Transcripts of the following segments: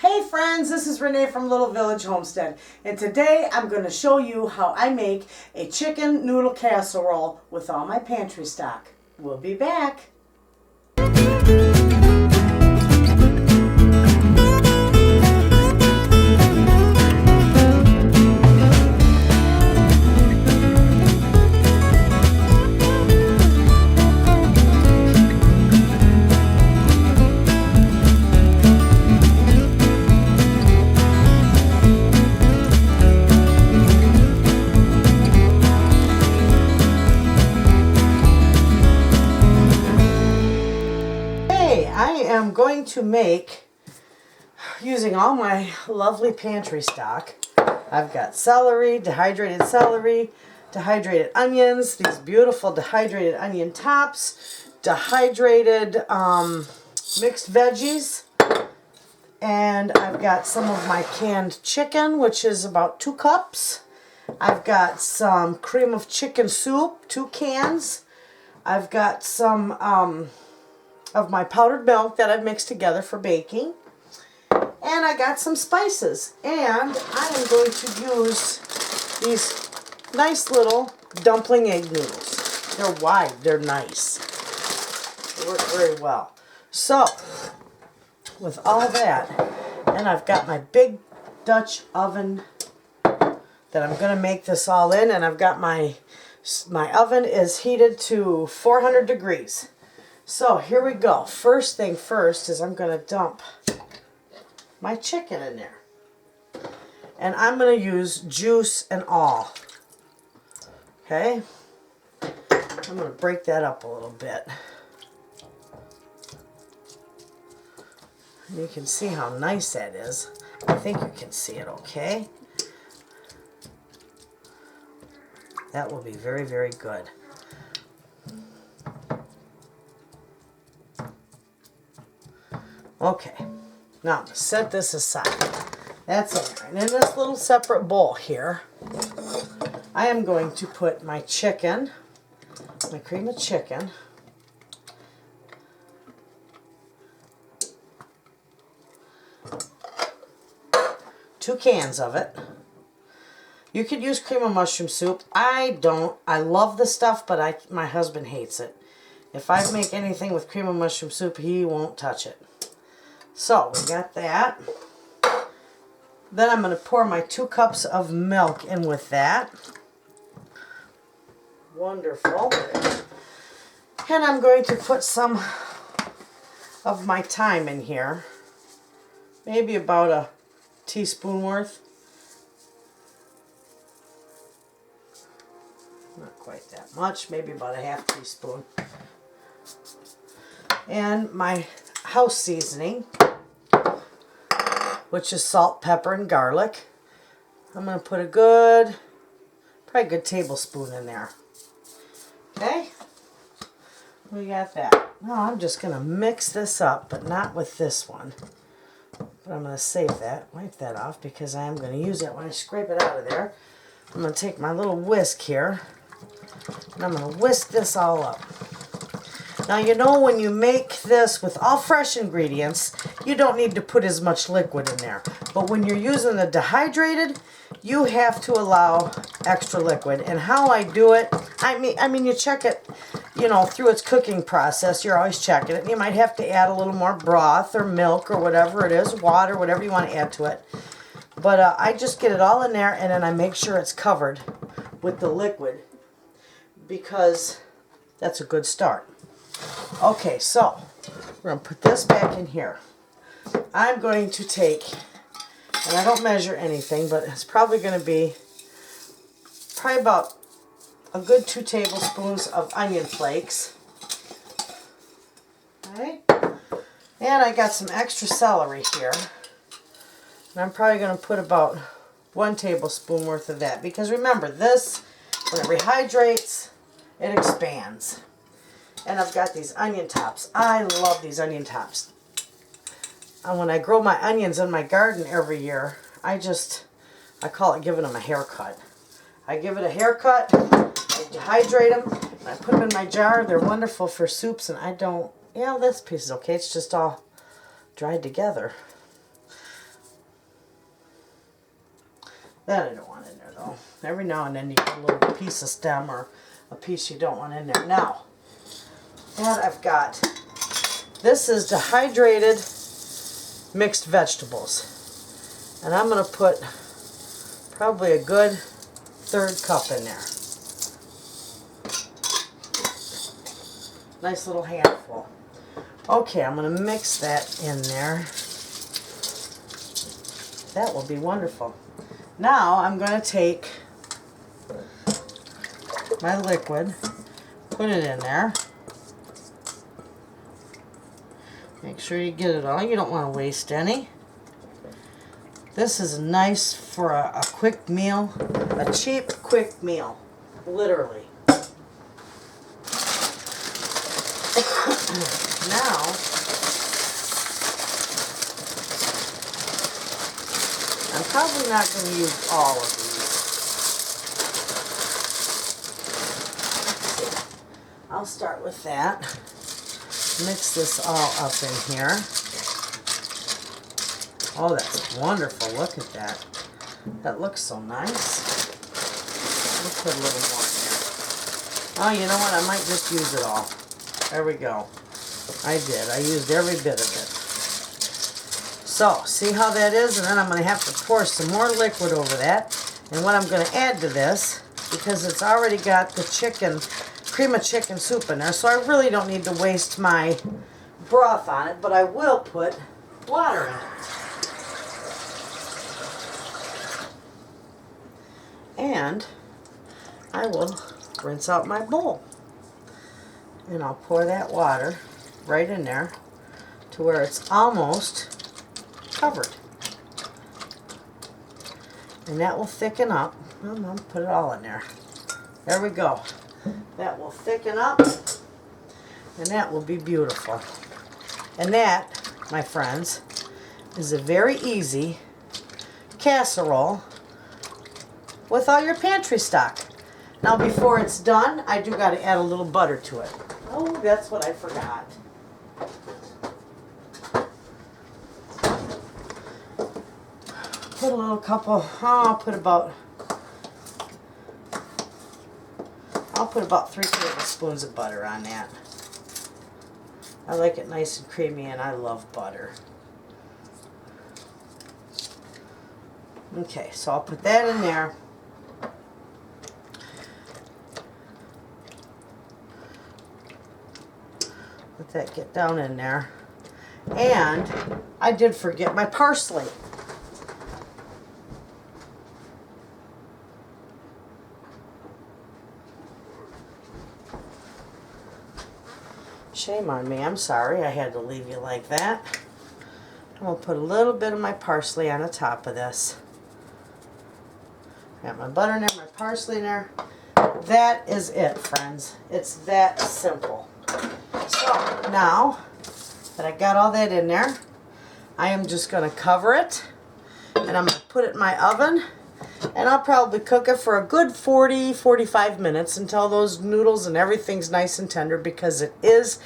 Hey friends, this is Renee from Little Village Homestead, and today I'm going to show you how I make a chicken noodle casserole with all my pantry stock. We'll be back. I am going to make, using all my lovely pantry stock, I've got celery, dehydrated onions, these beautiful dehydrated onion tops, dehydrated mixed veggies, and I've got some of my canned chicken, which is about 2 cups. I've got some cream of chicken soup, 2 cans. I've got some of my powdered milk that I've mixed together for baking. And I got some spices. And I am going to use these nice little dumpling egg noodles. They're wide, they're nice. They work very well. So, with all that, and I've got my big Dutch oven that I'm going to make this all in, and I've got my oven is heated to 400 degrees. So here we go. First thing first is I'm going to dump my chicken in there. And I'm going to use juice and all. Okay? I'm going to break that up a little bit. And you can see how nice that is. I think you can see it okay. That will be very, very good. Okay, now I'm going to set this aside. That's in there. And in this little separate bowl here, I am going to put my chicken, my cream of chicken, two cans of it. You could use cream of mushroom soup. I don't. I love the stuff, but my husband hates it. If I make anything with cream of mushroom soup, he won't touch it. So, we got that. Then I'm going to pour my 2 cups of milk in with that. Wonderful. And I'm going to put some of my thyme in here. Maybe about a teaspoon worth. Not quite that much. Maybe about a half teaspoon. And my house seasoning, which is salt, pepper, and garlic. I'm going to put probably a good tablespoon in there. Okay? We got that. Now I'm just going to mix this up, but not with this one. But I'm going to save that, wipe that off, because I am going to use it when I scrape it out of there. I'm going to take my little whisk here, and I'm going to whisk this all up. Now, you know, when you make this with all fresh ingredients, you don't need to put as much liquid in there. But when you're using the dehydrated, you have to allow extra liquid. And how I do it, I mean, you check it, you know, through its cooking process. You're always checking it. You might have to add a little more broth or milk or whatever it is, water, whatever you want to add to it. But I just get it all in there, and then I make sure it's covered with the liquid, because that's a good start. Okay, so we're going to put this back in here. I'm going to take, and I don't measure anything, but it's probably going to be about a good 2 tablespoons of onion flakes. Okay, and I got some extra celery here. And I'm probably going to put about 1 tablespoon worth of that, because remember, this, when it rehydrates, it expands. And I've got these onion tops. I love these onion tops. And when I grow my onions in my garden every year, I call it giving them a haircut. I give it a haircut, I dehydrate them, and I put them in my jar. They're wonderful for soups, and I don't, yeah, this piece is okay. It's just all dried together. That I don't want in there though. Every now and then you get a little piece of stem or a piece you don't want in there. Now, that I've got, this is dehydrated mixed vegetables. And I'm going to put probably a good 1/3 cup in there. Nice little handful. Okay, I'm going to mix that in there. That will be wonderful. Now I'm going to take my liquid, put it in there. Make sure you get it all. You don't want to waste any. This is nice for a quick meal, a cheap, quick meal, literally. Now, I'm probably not going to use all of these. I'll start with that. Mix this all up in here. Oh, that's wonderful. Look at that. That looks so nice. We'll put a little more in there. Oh, you know what? I might just use it all. There we go. I did. I used every bit of it. So, see how that is? And then I'm going to have to pour some more liquid over that. And what I'm going to add to this, because it's already got the chicken, cream of chicken soup in there, so I really don't need to waste my broth on it, but I will put water in it. And I will rinse out my bowl. And I'll pour that water right in there to where it's almost covered. And that will thicken up. I'm going to put it all in there. There we go. That will thicken up. And that will be beautiful. And that, my friends, is a very easy casserole with all your pantry stock. Now before it's done, I do got to add a little butter to it. Oh, that's what I forgot. Put a little couple, I'll put about 3 tablespoons of butter on that. I like it nice and creamy and I love butter. Okay, so I'll put that in there. Let that get down in there. And I did forget my parsley. Shame on me, I'm sorry I had to leave you like that. I'm going to put a little bit of my parsley on the top of this. Got my butter in there, my parsley in there. That is it, friends. It's that simple. So now that I got all that in there, I am just going to cover it and I'm going to put it in my oven and I'll probably cook it for a good 40-45 minutes until those noodles and everything's nice and tender, because it is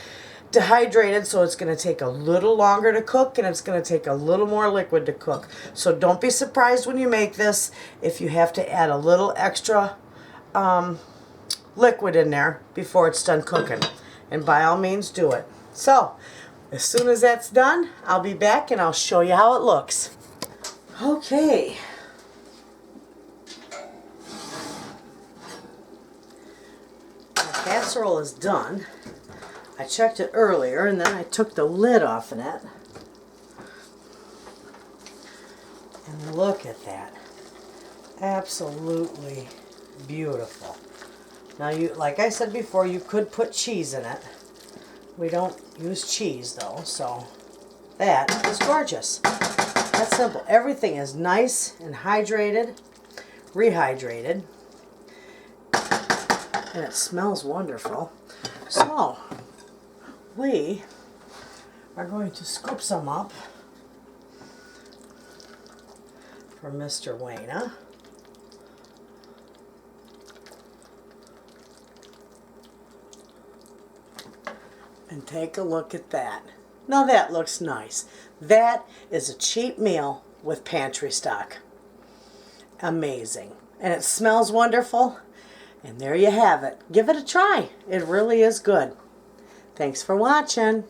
dehydrated, so it's going to take a little longer to cook and it's going to take a little more liquid to cook. So don't be surprised when you make this if you have to add a little extra liquid in there before it's done cooking. And by all means do it. So as soon as that's done, I'll be back and I'll show you how it looks. Okay. My casserole is done. I checked it earlier and then I took the lid off of it. And look at that. Absolutely beautiful. Now, like I said before, you could put cheese in it. We don't use cheese though, so that is gorgeous. That's simple. Everything is nice and hydrated, rehydrated, and it smells wonderful. So we are going to scoop some up for Mr. Wayna. And take a look at that. Now that looks nice. That is a cheap meal with pantry stock. amazing. And it smells wonderful. And there you have it. Give it a try. It really is good. Thanks for watching.